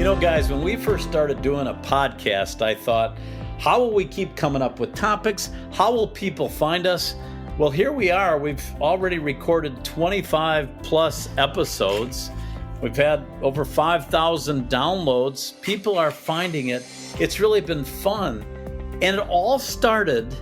You know, guys, when we first started doing a podcast, I thought, how will we keep coming up with topics? How will people find us? Well, here we are. We've already recorded 25 plus episodes. We've had over 5,000 downloads. People are finding it. It's really been fun. And it all started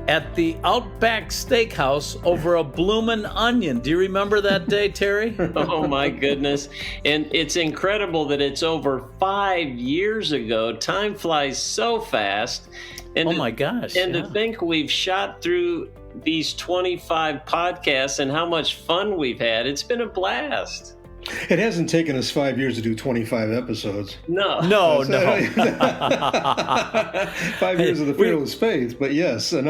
at the Outback Steakhouse over a Bloomin' Onion. Do you remember that day, Terry? Oh, my goodness. And it's incredible that it's over 5 years ago. Time flies so fast. And oh, my gosh. And to think we've shot through these 25 podcasts and how much fun we've had. It's been a blast. It hasn't taken us 5 years to do 25 episodes. No. 5 years of the Fearless Faith, but yes. And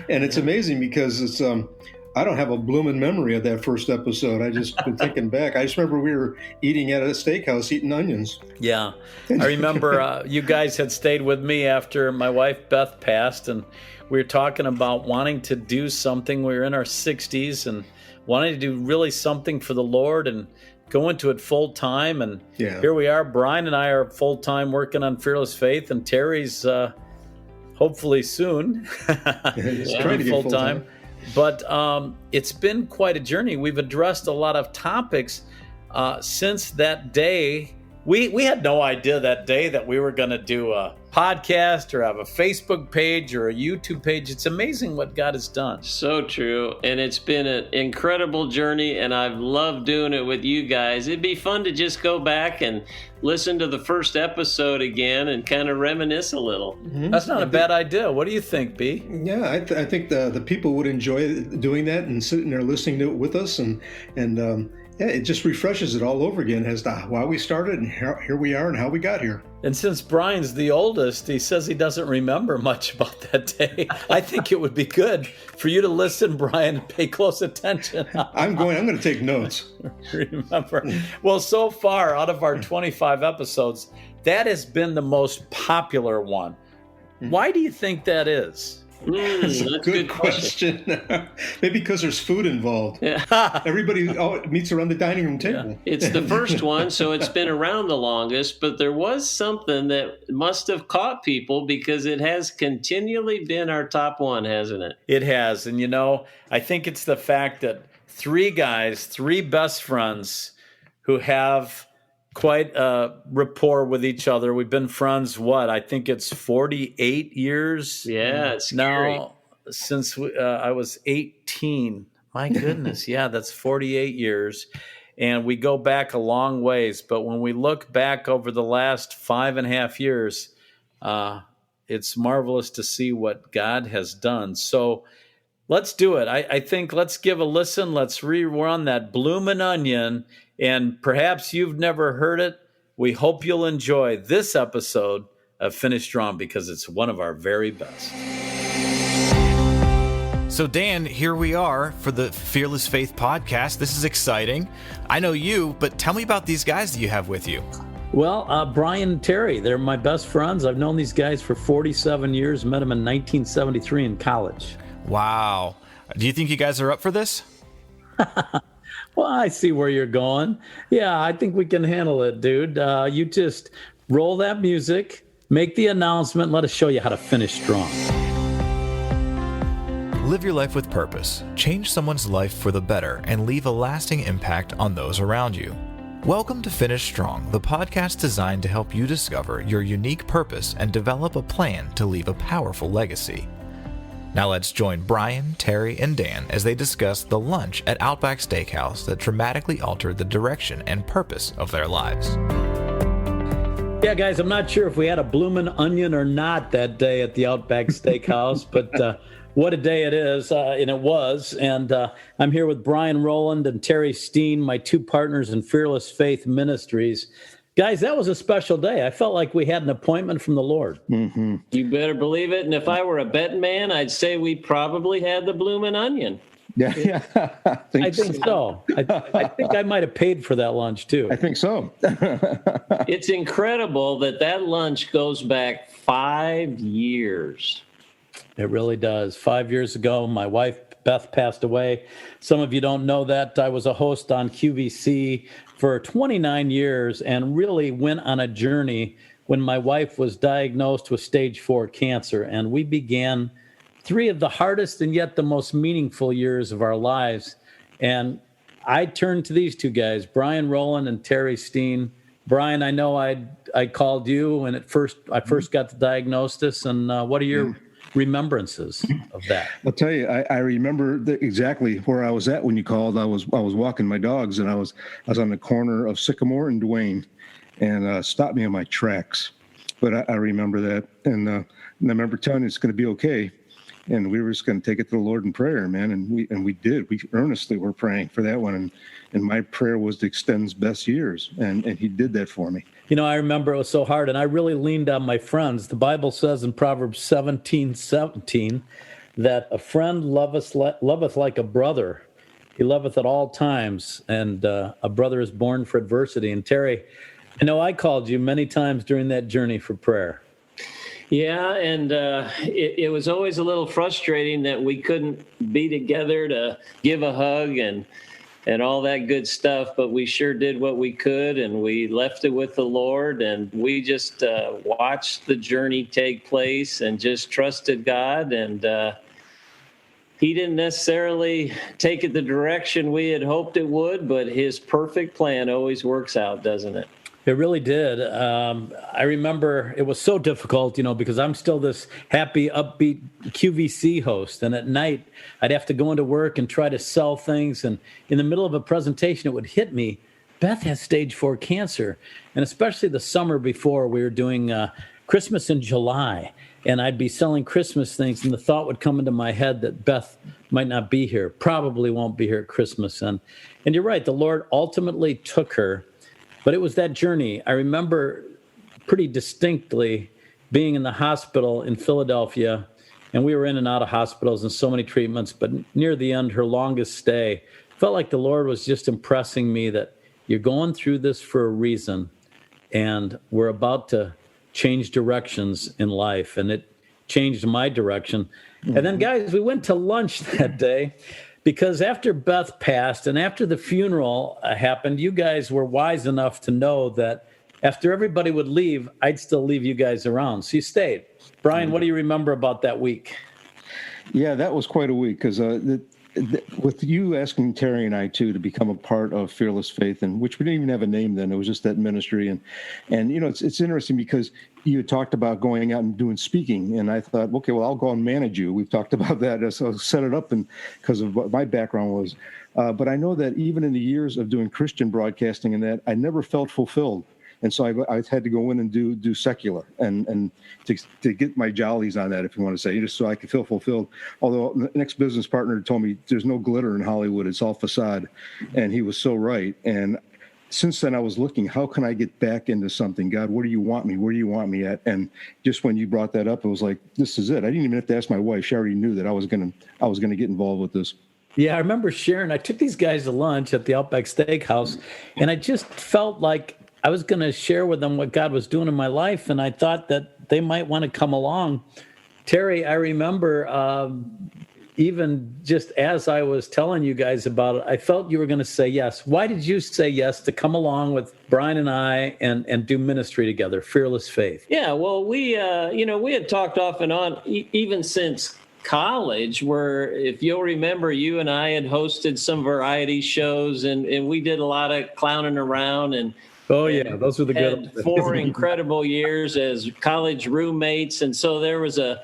it's amazing because it's I don't have a blooming memory of that first episode. I just been thinking back. I just remember we were eating at a steakhouse, eating onions. Yeah. I remember you guys had stayed with me after my wife Beth passed, and we were talking about wanting to do something. We were in our 60s and wanting to do really something for the Lord and go into it full time. And Here we are. Brian and I are full time working on Fearless Faith, and Terry's hopefully soon trying to get full time. But it's been quite a journey. We've addressed a lot of topics since that day. We had no idea that day that we were going to do a podcast or have a Facebook page or a YouTube page. It's amazing what God has done. So true. And it's been an incredible journey, and I've loved doing it with you guys. It'd be fun to just go back and listen to the first episode again and kind of reminisce a little. Mm-hmm. That's not a bad idea. What do you think, B? Yeah, I think the people would enjoy doing that and sitting there listening to it with us, and it just refreshes it all over again as to why we started and here we are and how we got here. And since Brian's the oldest, he says he doesn't remember much about that day. I think it would be good for you to listen, Brian, and pay close attention. I'm going to take notes. Remember. Well, so far, out of our 25 episodes, that has been the most popular one. Why do you think that is? That's a good question. Maybe because there's food involved. Yeah. Everybody meets around the dining room table. Yeah. It's the first one, so it's been around the longest, but there was something that must have caught people because it has continually been our top one, hasn't it? It has. And, I think it's the fact that three best friends who have quite a rapport with each other. We've been friends, I think it's 48 years. Yeah, it's scary. Now, since I was 18. My goodness, yeah, that's 48 years. And we go back a long ways. But when we look back over the last 5.5 years, it's marvelous to see what God has done. So let's do it. I think let's give a listen. Let's rerun that Bloomin' Onion. And perhaps you've never heard it. We hope you'll enjoy this episode of Finish Strong because it's one of our very best. So Dan, here we are for the Fearless Faith podcast. This is exciting. I know you, but tell me about these guys that you have with you. Well, Brian and Terry, they're my best friends. I've known these guys for 47 years, met them in 1973 in college. Wow. Do you think you guys are up for this? Well, I see where you're going. Yeah, I think we can handle it, dude. You just roll that music, make the announcement, let us show you how to finish strong. Live your life with purpose, change someone's life for the better, and leave a lasting impact on those around you. Welcome to Finish Strong, the podcast designed to help you discover your unique purpose and develop a plan to leave a powerful legacy. Now let's join Brian, Terry, and Dan as they discuss the lunch at Outback Steakhouse that dramatically altered the direction and purpose of their lives. Yeah, guys, I'm not sure if we had a Bloomin' Onion or not that day at the Outback Steakhouse, but what a day it is, and it was. And I'm here with Brian Roland and Terry Steen, my two partners in Fearless Faith Ministries. Guys, that was a special day. I felt like we had an appointment from the Lord. Mm-hmm. You better believe it. And if I were a betting man, I'd say we probably had the Bloomin' Onion. Yeah. I think so. I think I might have paid for that lunch, too. I think so. It's incredible that lunch goes back 5 years. It really does. 5 years ago, my wife, Beth, passed away. Some of you don't know that. I was a host on QVC for 29 years and really went on a journey when my wife was diagnosed with stage 4 cancer. And we began 3 of the hardest and yet the most meaningful years of our lives. And I turned to these 2 guys, Brian Roland and Terry Steen. Brian, I know I called you when I first got the diagnosis. And what are your remembrances of that? I'll tell you, I remember exactly where I was at when you called. I was walking my dogs, and I was on the corner of Sycamore and Duane, and stopped me in my tracks. But I remember that, and I remember telling you it's going to be okay, and we were just going to take it to the Lord in prayer, man. And we did. We earnestly were praying for that one, and my prayer was to extend his best years, and He did that for me. You know, I remember it was so hard, and I really leaned on my friends. The Bible says in Proverbs 17:17 that a friend loveth like a brother. He loveth at all times, and a brother is born for adversity. And Terry, I know I called you many times during that journey for prayer. Yeah, and it was always a little frustrating that we couldn't be together to give a hug and all that good stuff, but we sure did what we could, and we left it with the Lord, and we just watched the journey take place and just trusted God, and He didn't necessarily take it the direction we had hoped it would, but His perfect plan always works out, doesn't it? It really did. I remember it was so difficult, because I'm still this happy, upbeat QVC host. And at night, I'd have to go into work and try to sell things. And in the middle of a presentation, it would hit me, Beth has stage 4 cancer. And especially the summer before, we were doing Christmas in July. And I'd be selling Christmas things. And the thought would come into my head that Beth might not be here, probably won't be here at Christmas. And you're right, the Lord ultimately took her. But it was that journey. I remember pretty distinctly being in the hospital in Philadelphia, and we were in and out of hospitals and so many treatments, but near the end, her longest stay, felt like the Lord was just impressing me that you're going through this for a reason, and we're about to change directions in life, and it changed my direction. Mm-hmm. And then, guys, we went to lunch that day, because after Beth passed and after the funeral happened, you guys were wise enough to know that after everybody would leave, I'd still leave you guys around. So you stayed. Brian, what do you remember about that week? Yeah, that was quite a week, because with you asking Terry and I too to become a part of Fearless Faith, and which we didn't even have a name then, it was just that ministry, and it's interesting because you had talked about going out and doing speaking, and I thought, okay, well, I'll go and manage you. We've talked about that, so I'll set it up, and because of what my background was, but I know that even in the years of doing Christian broadcasting and that, I never felt fulfilled. And so I had to go in and do secular and to get my jollies on that, if you want to say, just so I could feel fulfilled. Although the next business partner told me there's no glitter in Hollywood, it's all facade. And he was so right. And since then I was looking, how can I get back into something? God, where do you want me? Where do you want me at? And just when you brought that up, it was like, this is it. I didn't even have to ask my wife. She already knew that I was going to get involved with this. Yeah, I remember sharing. I took these guys to lunch at the Outback Steakhouse, and I just felt like I was going to share with them what God was doing in my life, and I thought that they might want to come along. Terry, I remember even just as I was telling you guys about it, I felt you were going to say yes. Why did you say yes to come along with Brian and I and do ministry together, Fearless Faith? Yeah, well, we had talked off and on even since college, where, if you'll remember, you and I had hosted some variety shows, and we did a lot of clowning around, and oh yeah, those were the good 4 incredible years as college roommates. And so there was a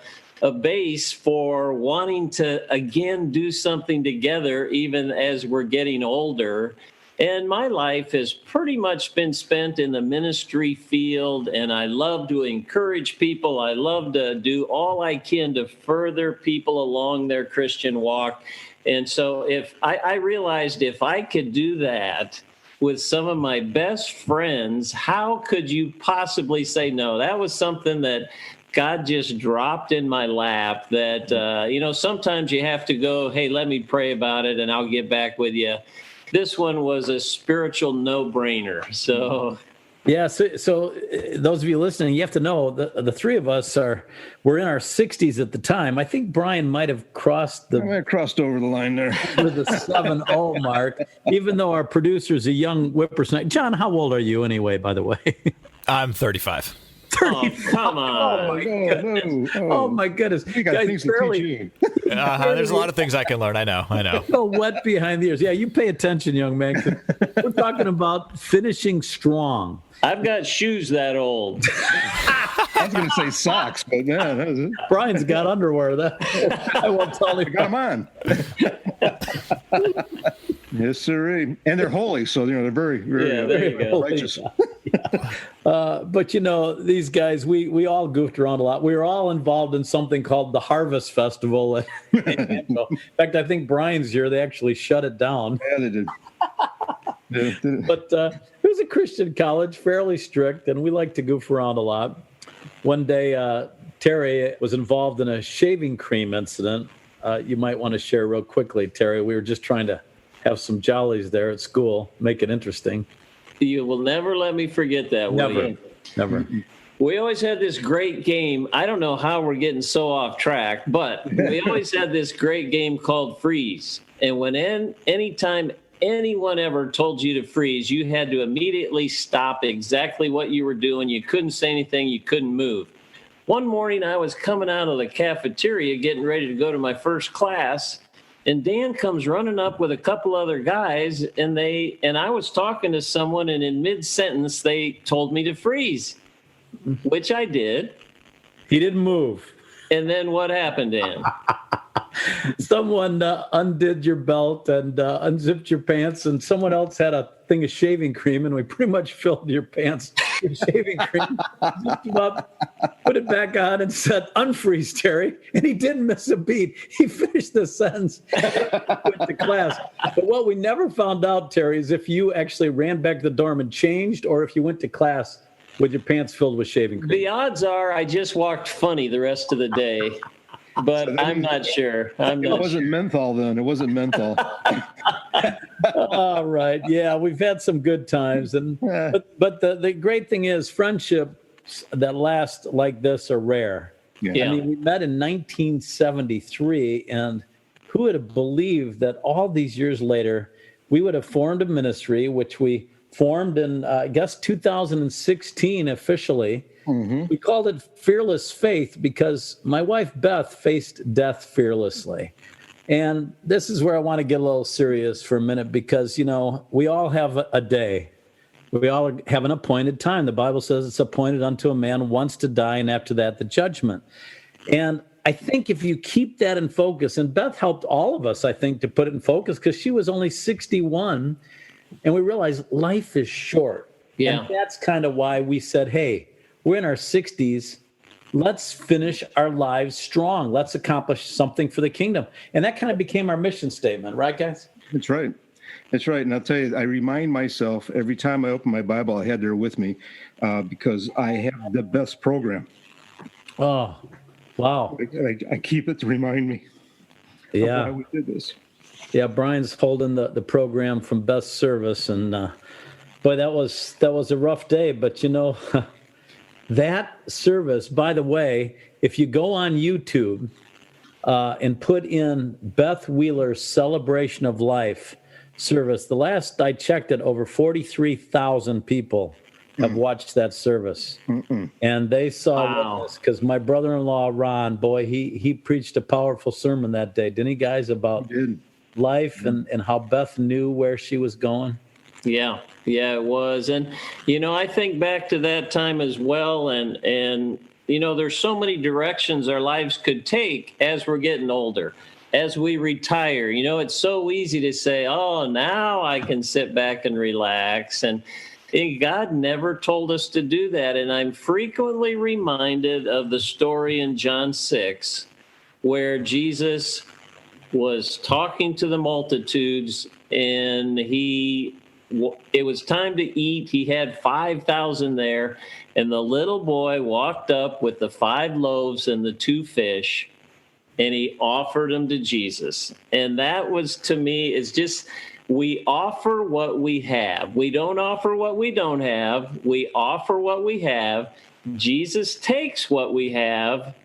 base for wanting to again do something together, even as we're getting older. And my life has pretty much been spent in the ministry field, and I love to encourage people. I love to do all I can to further people along their Christian walk. And so if I realized if I could do that with some of my best friends, how could you possibly say no? That was something that God just dropped in my lap, that, sometimes you have to go, hey, let me pray about it and I'll get back with you. This one was a spiritual no-brainer. So Yeah, so those of you listening, you have to know the three of us we're in our 60s at the time. I think Brian might have crossed over the line there. With the 7-0 mark, even though our producer's a young whippersnapper. John, how old are you anyway, by the way? I'm 35. Oh, come on. Oh, my goodness. You got things to teach you. There's a lot of things I can learn. I know. So wet behind the ears. Yeah, you pay attention, young man. We're talking about finishing strong. I've got shoes that old. I was going to say socks, but yeah, that was it. Brian's got underwear. I won't tell you. I got them on. Yes, sir. And they're holy, so they're very, very righteous. But these guys, we all goofed around a lot. We were all involved in something called the Harvest Festival. In fact, I think Brian's year they actually shut it down. Yeah, they did. But it was a Christian college, fairly strict, and we like to goof around a lot. One day, Terry was involved in a shaving cream incident. You might want to share real quickly, Terry. We were just trying to have some jollies there at school, make it interesting. You will never let me forget that. Never. We always had this great game. I don't know how we're getting so off track, but we always had this great game called Freeze. And anytime anyone ever told you to freeze, you had to immediately stop exactly what you were doing. You couldn't say anything. You couldn't move. One morning, I was coming out of the cafeteria getting ready to go to my first class, and Dan comes running up with a couple other guys, and I was talking to someone, and in mid-sentence, they told me to freeze, which I did. He didn't move. And then what happened, Dan? Someone undid your belt and unzipped your pants, and someone else had a thing of shaving cream, and we pretty much filled your pants with shaving cream, zipped them up, put it back on, and said, "Unfreeze, Terry." And he didn't miss a beat. He finished the sentence, went to class. But what we never found out, Terry, is if you actually ran back to the dorm and changed, or if you went to class with your pants filled with shaving cream. The odds are I just walked funny the rest of the day. But I'm not sure. It wasn't menthol then. It wasn't menthol. All right. Yeah, we've had some good times. But the great thing is friendships that last like this are rare. Yeah. I mean, we met in 1973, and who would have believed that all these years later, we would have formed a ministry, which we formed in, 2016 officially. Mm-hmm. We called it Fearless Faith because my wife, Beth, faced death fearlessly. And this is where I want to get a little serious for a minute because, we all have a day. We all have an appointed time. The Bible says it's appointed unto a man once to die, and after that, the judgment. And I think if you keep that in focus, and Beth helped all of us, I think, to put it in focus because she was only 61, and we realized life is short. Yeah. And that's kind of why we said, hey, we're in our 60s. Let's finish our lives strong. Let's accomplish something for the kingdom. And that kind of became our mission statement, right, guys? That's right. That's right. And I'll tell you, I remind myself every time I open my Bible, I had there with me because I have the best program. Oh, wow. I keep it to remind me of why we did this. Yeah, Brian's holding the program from Best Service. And boy, that was a rough day. But, that service, by the way, if you go on YouTube and put in Beth Wheeler's Celebration of Life service, the last I checked it, over 43,000 people have watched that service. Mm-mm. And they saw this because my brother-in-law, Ron, boy, he preached a powerful sermon that day. Didn't he, guys, about life and how Beth knew where she was going? Yeah, it was. And, I think back to that time as well. And there's so many directions our lives could take as we're getting older, as we retire. It's so easy to say, oh, now I can sit back and relax. And God never told us to do that. And I'm frequently reminded of the story in John 6, where Jesus was talking to the multitudes and it was time to eat. He had 5,000 there, and the little boy walked up with the 5 loaves and the 2 fish, and he offered them to Jesus. And that was, to me, is just we offer what we have. We don't offer what we don't have. We offer what we have. Jesus takes what we have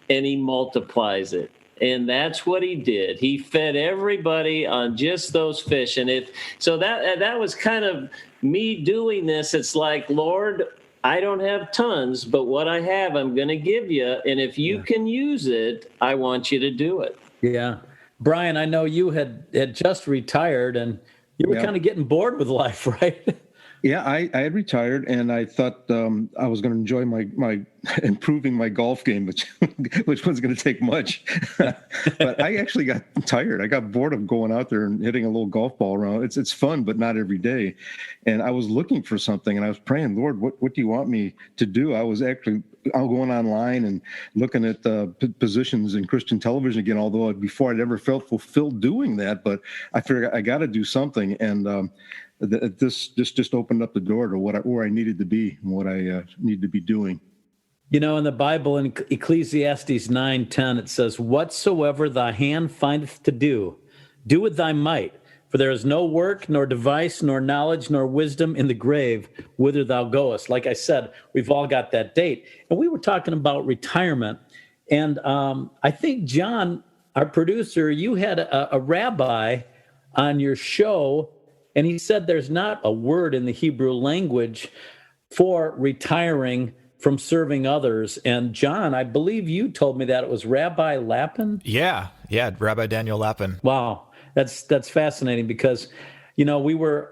and he multiplies it. And that's what he did. He fed everybody on just those fish. And that was kind of me doing this. It's like, Lord, I don't have tons, but what I have, I'm going to give you. And if you can use it, I want you to do it. Yeah. Brian, I know you had just retired and you were kind of getting bored with life, right? Yeah, I had retired, and I thought I was going to enjoy my improving my golf game, which wasn't going to take much. But I actually got tired. I got bored of going out there and hitting a little golf ball around. It's fun, but not every day. And I was looking for something, and I was praying, Lord, what do you want me to do? I was actually going online and looking at positions in Christian television again, although before I'd ever felt fulfilled doing that. But I figured I got to do something, and this just opened up the door to where I needed to be and what I need to be doing. You know, in the Bible, in Ecclesiastes 9:10, it says, "Whatsoever thy hand findeth to do, do with thy might. For there is no work, nor device, nor knowledge, nor wisdom in the grave, whither thou goest." Like I said, we've all got that date. And we were talking about retirement. And I think, John, our producer, you had a rabbi on your show, and he said there's not a word in the Hebrew language for retiring from serving others. And John, I believe you told me that it was Rabbi Lapin. Yeah, Rabbi Daniel Lapin. Wow, that's fascinating because, you know,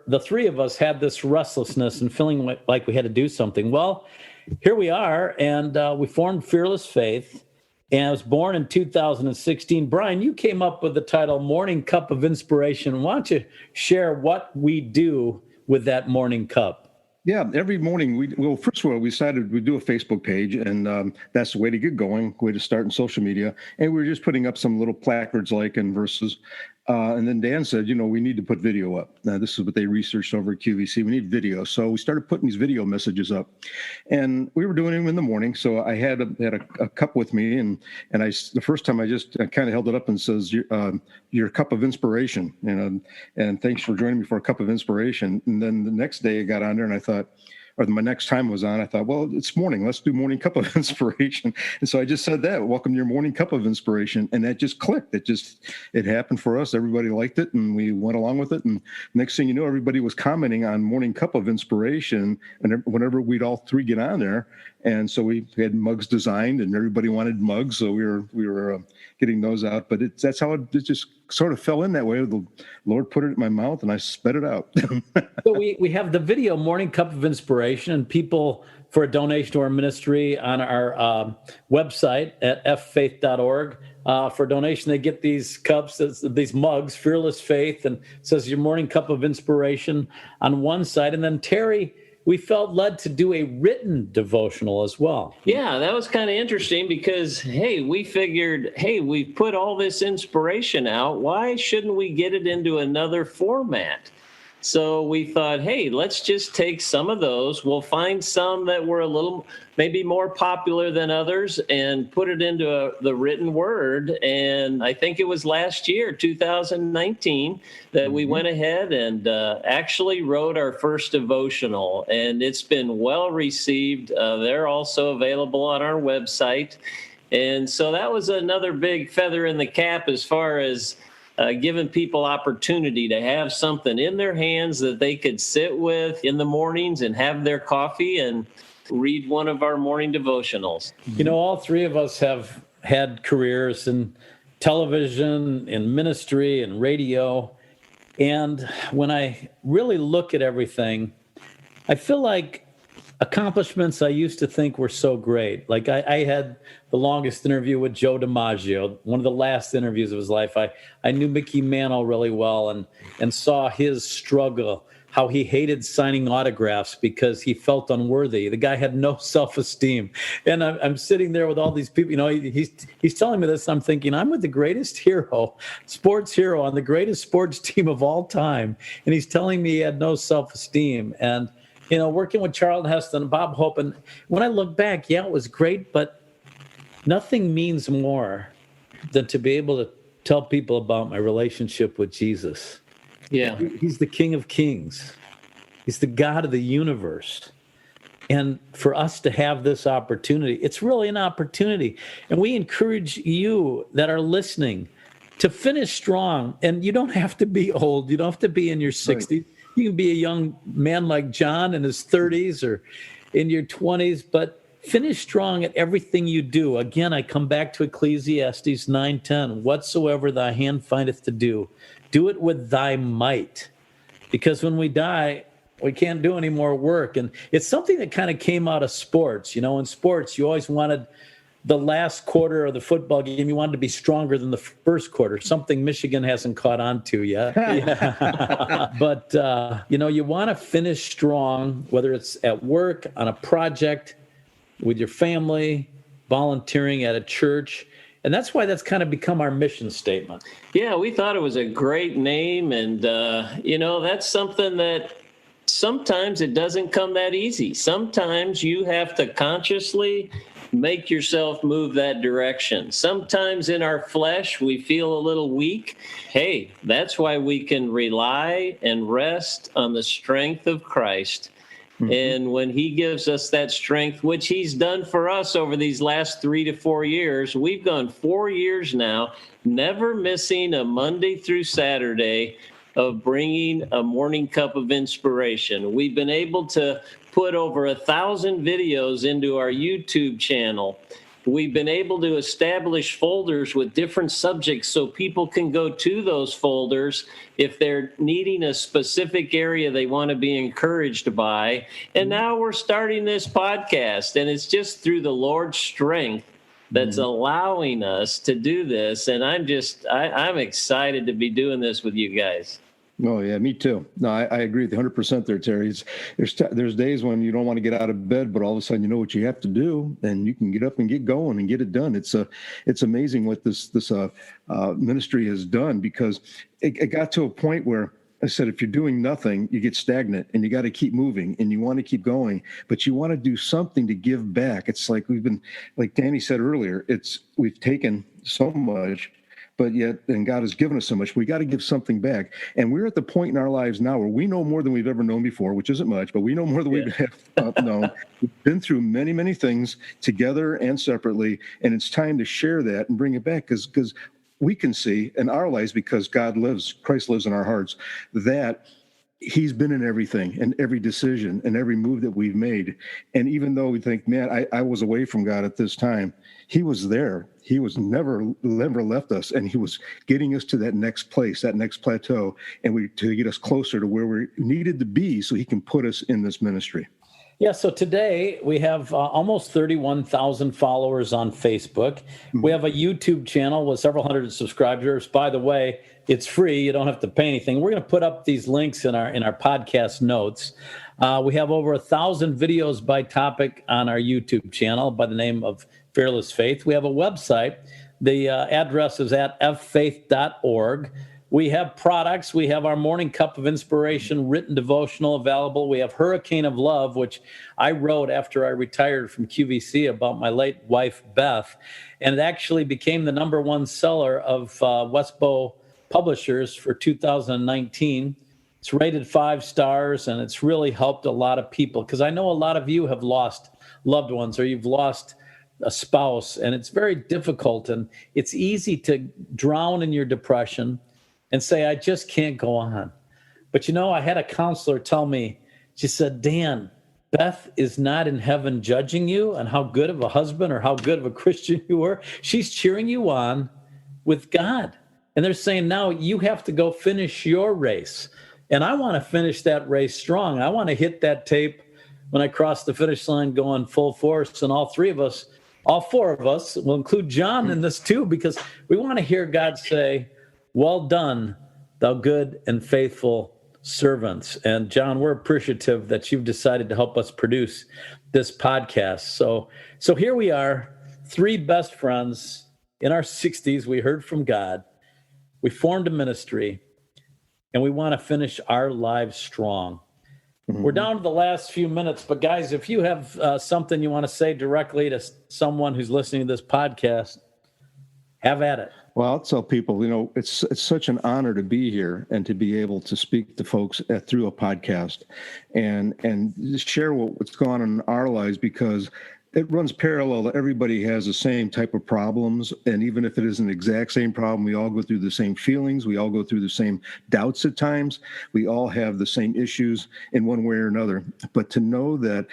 the three of us had this restlessness and feeling like we had to do something. Well, here we are, and we formed Fearless Faith. And I was born in 2016. Brian, you came up with the title Morning Cup of Inspiration. Why don't you share what we do with that morning cup? Yeah, every morning, first of all, we decided we'd do a Facebook page, and that's the way to get going, way to start in social media. And we were just putting up some little placards and verses. And then Dan said, we need to put video up. Now, this is what they researched over at QVC. We need video. So we started putting these video messages up. And we were doing them in the morning. So I had a cup with me. And the first time I just kind of held it up and says, your cup of inspiration. And thanks for joining me for a cup of inspiration. And then the next day I got on there and I thought, or my next time was on, I thought, well, it's morning. Let's do morning cup of inspiration. And so I just said that, welcome to your morning cup of inspiration. And that just clicked. It happened for us. Everybody liked it and we went along with it. And next thing you know, everybody was commenting on morning cup of inspiration. And whenever we'd all three get on there. And so we had mugs designed and everybody wanted mugs. So we were getting those out, but that's how it just sort of fell in that way. The Lord put it in my mouth and I spit it out. So we have the video Morning Cup of Inspiration, and people, for a donation to our ministry on our website at ffaith.org, for a donation, they get these cups, these mugs, Fearless Faith, and it says your Morning Cup of Inspiration on one side. And then Terry, we felt led to do a written devotional as well. Yeah, that was kind of interesting because, we figured, we've put all this inspiration out. Why shouldn't we get it into another format? So we thought, let's just take some of those. We'll find some that were a little maybe more popular than others and put it into the written word. And I think it was last year, 2019, that we went ahead and actually wrote our first devotional. And it's been well received. They're also available on our website. And so that was another big feather in the cap as far as giving people opportunity to have something in their hands that they could sit with in the mornings and have their coffee and read one of our morning devotionals. All three of us have had careers in television, in ministry, and radio. And when I really look at everything, I feel like accomplishments I used to think were so great. Like I had the longest interview with Joe DiMaggio, one of the last interviews of his life. I knew Mickey Mantle really well and saw his struggle, how he hated signing autographs because he felt unworthy. The guy had no self-esteem. And I'm sitting there with all these people, he's telling me this, and I'm thinking, I'm with the greatest sports hero on the greatest sports team of all time. And he's telling me he had no self-esteem. And working with Charlton Heston and Bob Hope, and when I look back, it was great, but nothing means more than to be able to tell people about my relationship with Jesus. Yeah. He's the King of Kings. He's the God of the universe. And for us to have this opportunity, it's really an opportunity. And we encourage you that are listening to finish strong. And you don't have to be old. You don't have to be in your 60s. Right. You can be a young man like John in his 30s or in your 20s, but finish strong at everything you do. Again, I come back to Ecclesiastes 9:10. Whatsoever thy hand findeth to do, do it with thy might. Because when we die, we can't do any more work. And it's something that kind of came out of sports. You know, in sports, you always wanted the last quarter of the football game, you wanted to be stronger than the first quarter, something Michigan hasn't caught on to yet. But, you know, you want to finish strong, whether it's at work, on a project, with your family, volunteering at a church. And that's why that's kind of become our mission statement. Yeah, we thought it was a great name. And, you know, that's something that sometimes it doesn't come that easy. Sometimes you have to consciously make yourself move that direction. Sometimes in our flesh, we feel a little weak. Hey, that's why we can rely and rest on the strength of Christ. Mm-hmm. And when he gives us that strength, which he's done for us over these last 3 to 4 years, we've gone 4 years now, never missing a Monday through Saturday of bringing a morning cup of inspiration. We've been able to put over 1,000 videos into our YouTube channel. We've been able to establish folders with different subjects so people can go to those folders if they're needing a specific area they want to be encouraged by. And now we're starting this podcast, and it's just through the Lord's strength that's allowing us to do this. And I'm excited to be doing this with you guys. Oh, yeah, me too. No, I agree with you 100% there, Terry. There's days when you don't want to get out of bed, but all of a sudden you know what you have to do, and you can get up and get going and get it done. It's amazing what this ministry has done, because it got to a point where I said, if you're doing nothing, you get stagnant, and you got to keep moving, and you want to keep going, but you want to do something to give back. It's like like Danny said earlier, we've taken so much, but yet, and God has given us so much, we got to give something back. And we're at the point in our lives now where we know more than we've ever known before, which isn't much, but we know more than we have known. We've been through many, many things together and separately, and it's time to share that and bring it back, because we can see in our lives, because Christ lives in our hearts, that he's been in everything and every decision and every move that we've made. And even though we think, man, I was away from God at this time, he was there. He was never left us. And he was getting us to that next place, that next plateau, and to get us closer to where we needed to be so he can put us in this ministry. Yeah, so today we have almost 31,000 followers on Facebook. We have a YouTube channel with several hundred subscribers. By the way, it's free. You don't have to pay anything. We're going to put up these links in our podcast notes. We have over 1,000 videos by topic on our YouTube channel by the name of Fearless Faith. We have a website. The address is at ffaith.org. We have products. We have our Morning Cup of Inspiration written devotional available. We have Hurricane of Love, which I wrote after I retired from QVC about my late wife, Beth. And it actually became the #1 seller of Westbow Publishers for 2019. It's rated 5 stars, and it's really helped a lot of people, because I know a lot of you have lost loved ones, or you've lost a spouse, and it's very difficult. And it's easy to drown in your depression and say, I just can't go on. But, you know, I had a counselor tell me, she said, Dan, Beth is not in heaven judging you on how good of a husband or how good of a Christian you were. She's cheering you on with God. And they're saying, now you have to go finish your race. And I want to finish that race strong. I want to hit that tape when I cross the finish line going full force. And all 4 of us, will include John in this too, because we want to hear God say, well done, thou good and faithful servants. And John, we're appreciative that you've decided to help us produce this podcast. So here we are, 3 best friends in our 60s. We heard from God. We formed a ministry, and we want to finish our lives strong. We're down to the last few minutes, but guys, if you have something you want to say directly to someone who's listening to this podcast, have at it. Well, I'll tell people, it's such an honor to be here and to be able to speak to folks through a podcast and share what's going on in our lives, because it runs parallel. Everybody has the same type of problems. And even if it isn't the exact same problem, we all go through the same feelings. We all go through the same doubts at times. We all have the same issues in one way or another. But to know that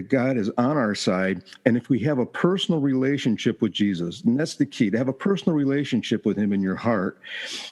God is on our side, and if we have a personal relationship with Jesus, and that's the key, to have a personal relationship with him in your heart,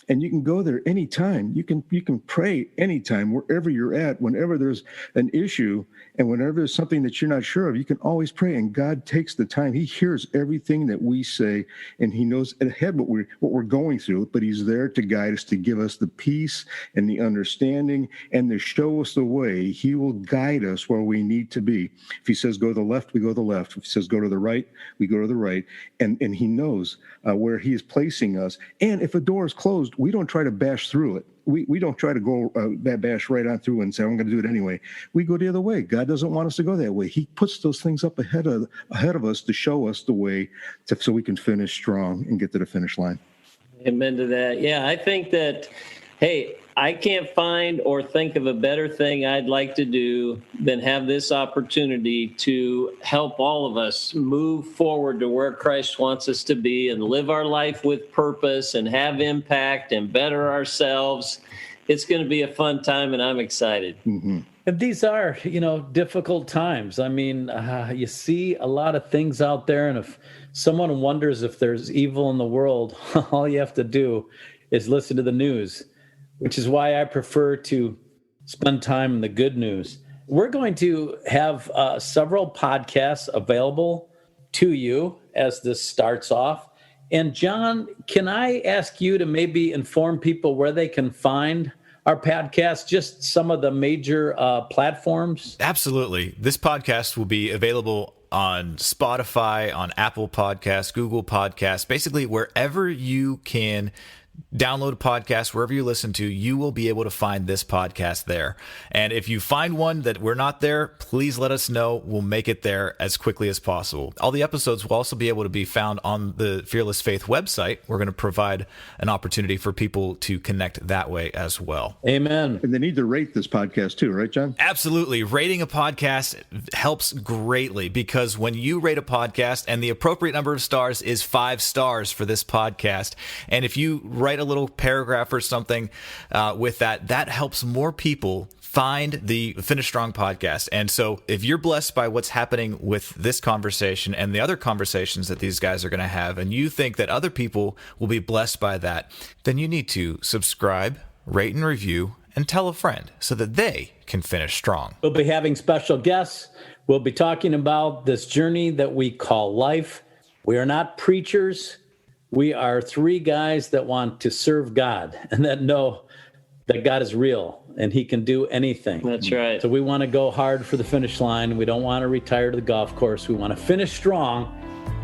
and you can go there anytime. You can pray anytime, wherever you're at, whenever there's an issue, and whenever there's something that you're not sure of, you can always pray. And God takes the time. He hears everything that we say, and he knows ahead what we're going through, but he's there to guide us, to give us the peace and the understanding, and to show us the way. He will guide us where we need to be. If he says go to the left, we go to the left. If he says go to the right, we go to the right. And he knows where he is placing us. And if a door is closed, we don't try to bash through it. We don't try to go bash right on through and say, I'm going to do it anyway. We go the other way. God doesn't want us to go that way. He puts those things up ahead of us to show us the way so we can finish strong and get to the finish line. Amen to that. Yeah, I think that, hey, I can't find or think of a better thing I'd like to do than have this opportunity to help all of us move forward to where Christ wants us to be and live our life with purpose and have impact and better ourselves. It's going to be a fun time, and I'm excited. Mm-hmm. And these are, difficult times. I mean, you see a lot of things out there, and if someone wonders if there's evil in the world, all you have to do is listen to the news, which is why I prefer to spend time in the good news. We're going to have several podcasts available to you as this starts off. And John, can I ask you to maybe inform people where they can find our podcast, just some of the major platforms? Absolutely. This podcast will be available on Spotify, on Apple Podcasts, Google Podcasts, basically wherever you can download a podcast, wherever you listen to, you will be able to find this podcast there. And if you find one that we're not there, please let us know. We'll make it there as quickly as possible. All the episodes will also be able to be found on the Fearless Faith website. We're going to provide an opportunity for people to connect that way as well. Amen. And they need to rate this podcast too, right, John? Absolutely. Rating a podcast helps greatly, because when you rate a podcast, and the appropriate number of stars is 5 stars for this podcast, and if you write a little paragraph or something with that helps more people find the Finish Strong podcast. And so if you're blessed by what's happening with this conversation and the other conversations that these guys are going to have, and you think that other people will be blessed by that, then you need to subscribe, rate and review, and tell a friend so that they can finish strong. We'll be having special guests. We'll be talking about this journey that we call life. We are not preachers. We are 3 guys that want to serve God and that know that God is real and he can do anything. That's right. So we want to go hard for the finish line. We don't want to retire to the golf course. We want to finish strong,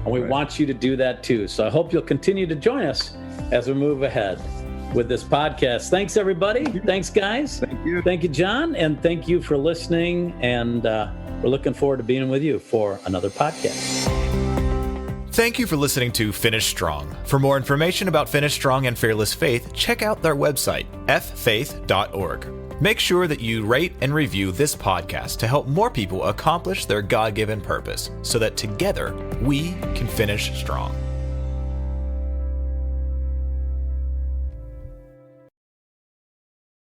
and we want you to do that too. So I hope you'll continue to join us as we move ahead with this podcast. Thanks, everybody. Thanks, guys. Thank you. Thank you, John. And thank you for listening. And we're looking forward to being with you for another podcast. Thank you for listening to Finish Strong. For more information about Finish Strong and Fearless Faith, check out their website, ffaith.org. Make sure that you rate and review this podcast to help more people accomplish their God-given purpose, so that together we can finish strong.